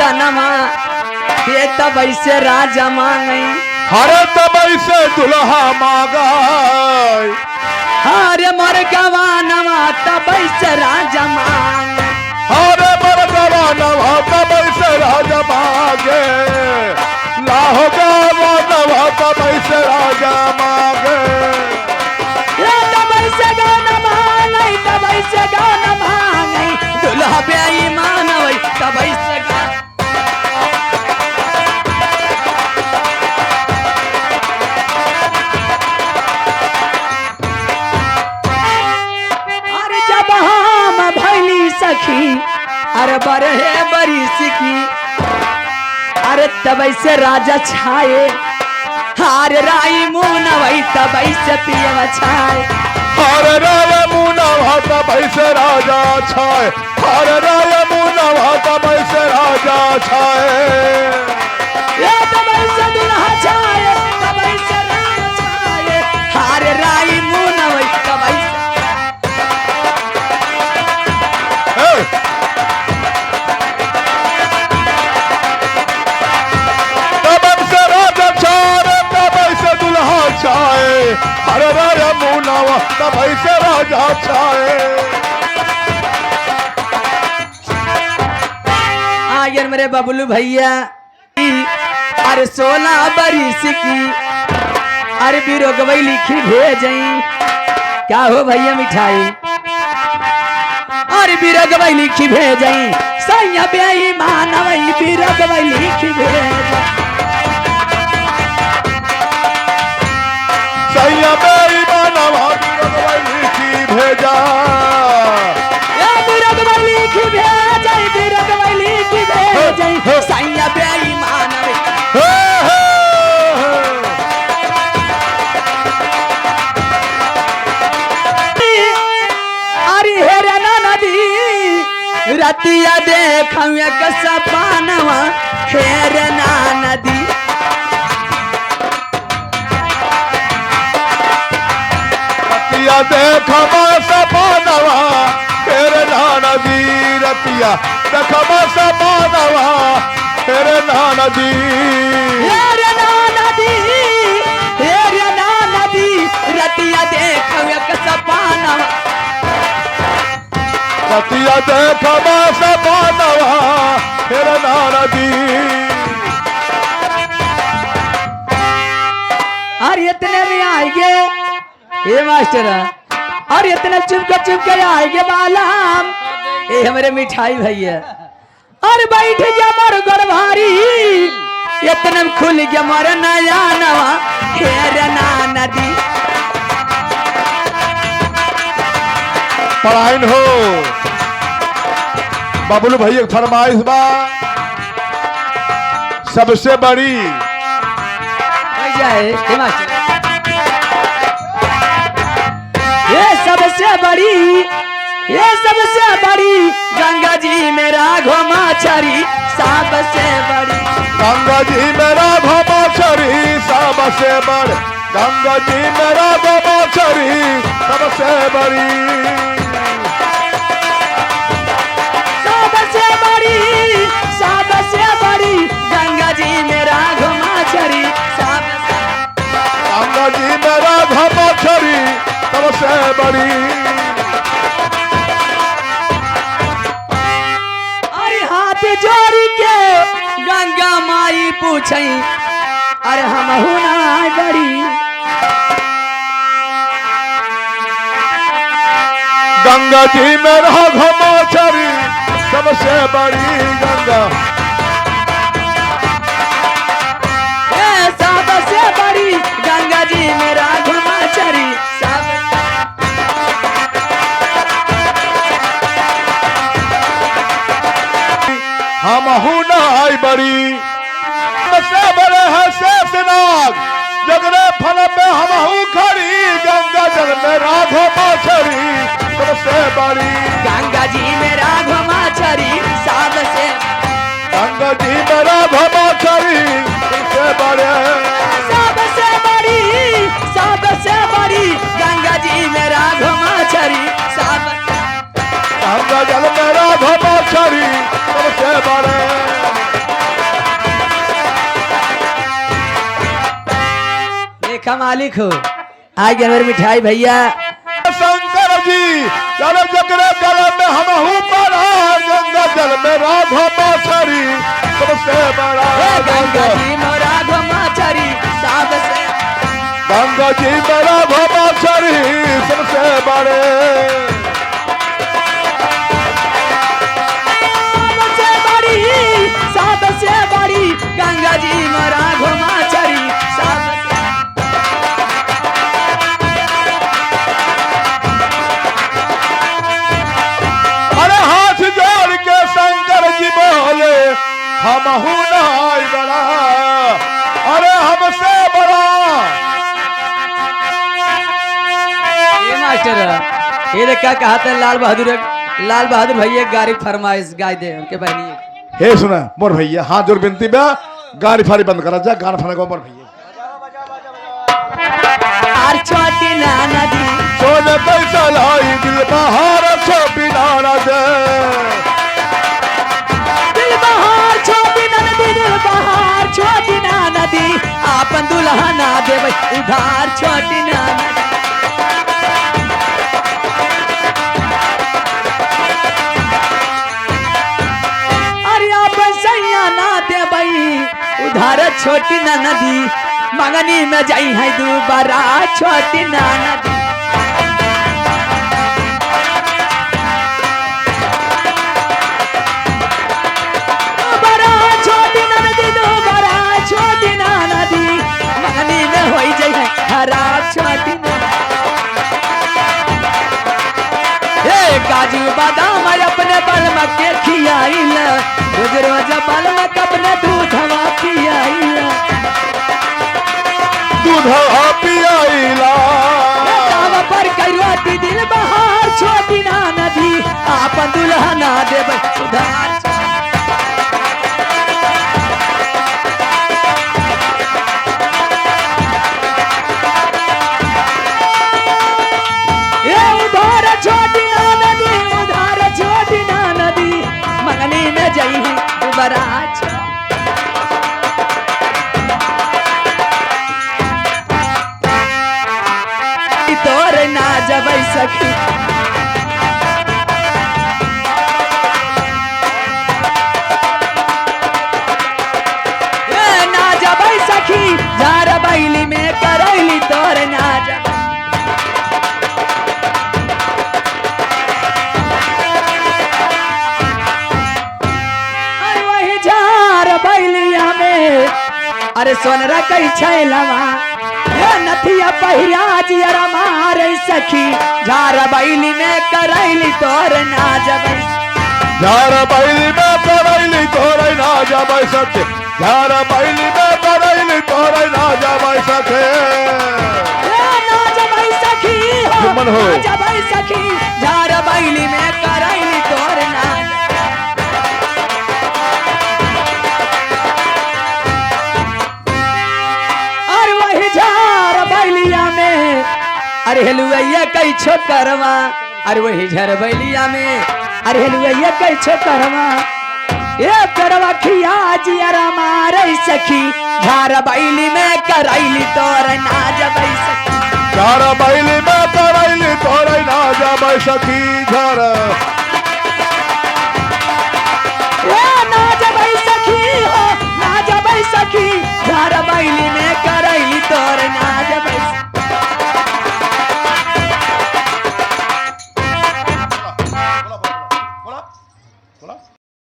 गनमा ये तब से राजा मांगई हरे तब से दुल्हा मांगाई हरे मोर गवानमा तब से राजा मांगे हरे मोर गवानमा तब से राजा मांगे लाहो गवानमा तब से राजा मांगे तब से गाना मांगई तब से गाना मांगई दुल्हा बेईमान वही तब से सखी अरे बरहे बरी सिकी अरे तब से राजा छाए हार राई मुन वही तब से पियवा छाए हर राय मुनवा तब से राजा छाए हर राय मुनवा तब से राजा छाए ये तब से दुल्हा छाए तब से राजा छाए हार राई मुन वही तब से हर राय मुनवा तब से राजा छाए आगे मेरे बबलू भैया अरे 16 बरिस की अरे बीरो गवई लिखी भेजई क्या हो भैया मिठाई अरे बीरो गवई लिखी भेजई सैया बेईमान वही बीरो गवई लिखी भेजई सैया बेईमानवा लिखी भेजा बीरगवई लिखी भेजई बीरगवई लिखी भेजई सैया बेईमान अरे हेरे ना नदी रतिया देखवे के सपनवा हेरे ना नदी देखमा सपनवा तेरे नदी रतिया देखमा सपनवा तेरे नदी रतिया देखवे के सपनवा रतिया देखमा सपनवा तेरे नदी अरे इतने में आएंगे ये मास्टर और इतना चुप के आएंगे बालाम ये हमारे मिठाई भैया और बैठ गया मोर गरभारी इतने में खुल गया मोर नया नवा हेर ना नदी पढ़ाइन हो बबलू भैया फरमाइश बा सबसे बड़ी जाए ये सबसे बड़ी गंगा जी मेरा घोमा छरी सबसे बड़ी गंगा जी मेरा घोमा छरी सबसे बड़ी गंगा जी मेरा घोमा छरी सबसे बड़ी सबसे बड़ी गंगा जी मेरा घोमा छरी गंगा जी मेरा घोमा छरी सबसे बड़ी अरे हाथ जोड़ के गंगा माई पूछई अरे हम हुना बड़ी गंगा जी मेरा घोमा छरी सबसे बड़ी गंगा सबसे बड़ी गंगा जी मेरा घोमा छरी हम हुनाई बड़ी सबसे बड़े है शेषनाग जगने फल में हम खड़ी गंगा जल में राघो माछरी सबसे बड़ी गंगा जी मेरा घोमा छरी सबसे गंगा जी में राघो माछरी सबसे बड़े सबसे बड़ी गंगा जी मेरा घोमा छरी गंगा जल में राघो माछरी सबसे बड़े मालिक हो। आगे हमारे मिठाई भैया शंकर जी चल जगरे गल में हम हूँ बड़ा गंगा जल में राधा बाछरी सबसे बड़ा गंगा जी मोरा घुमाचरी सबसे गंगा जी में राधा बाछरी सबसे बड़े सबसे बड़ी गंगा जी मोरा घुमाचरी सबसे अरे हाथ जोड़ के शंकर जी बोले हम हूँ नाई बड़ा अरे हमसे बड़ा ये मास्टर ये देख क्या कहा था लाल बहादुर भैया गाड़ी फरमाइश गाय दे उनके बहनी हे सुना मोर भैया हाथ जोड़ बिनती बा गाड़ी फाड़ी बंद करा जा गाना फाना को मोर भैया आर छोटी नाना दी सोने पैसा लाई दिल बहार छोटी नाना दे दिल बहार छोटी नाना दी दिल बहार छोटी नाना दी आपन दुल्हा ना दे उधार छोटी नाना दी अरे आपन सैया ना दे उधार छोटी नाना दी मंगनी में जाई है दोबारा छोटी नाना दी दोबारा छोटी नाना दी दोबारा छोटी नाना दी मंगनी में होई जाई है हरा छोटी नाना ए काजू बादाम अपने बलमा के खियाइला रोज रोज बलमा अपने दूधवा पियाइला दूध पियाइला पर करोती दिल बहार छोटी ना नदी आपन दुल्हा ना देब उधार ए उधार छोटी ना नदी उधार छोटी ना नदी मंगनी में जाई है दोबारा तोर ना जबै सखी ना जबै सखी झार बैली में करैली तोर ना जबै वही झार बैलिया में अरे सोनरा कई छैलवा नथिया पहिरा जियरा मारे सखी झार बैली में करैली तोर ना जबै झार बैली में करैली तोरे ना जबै सके झार बैली में करैली तोरे ना जबै सके ना जबै सखी जुम्मन हो। ना जबै सखी झार बैली में करैली तोर ना और वही झार बैलिया में अरे हेलुआ कई छोकरवा अरे वही झर बैलिया में अरे हेलुआ कई छोकरवा ए करवा खिया जियरा मारे सखी झार बैली में करैली तोर ना जबै सखी झार बैली में करैली तोरे ना जबै सखी झार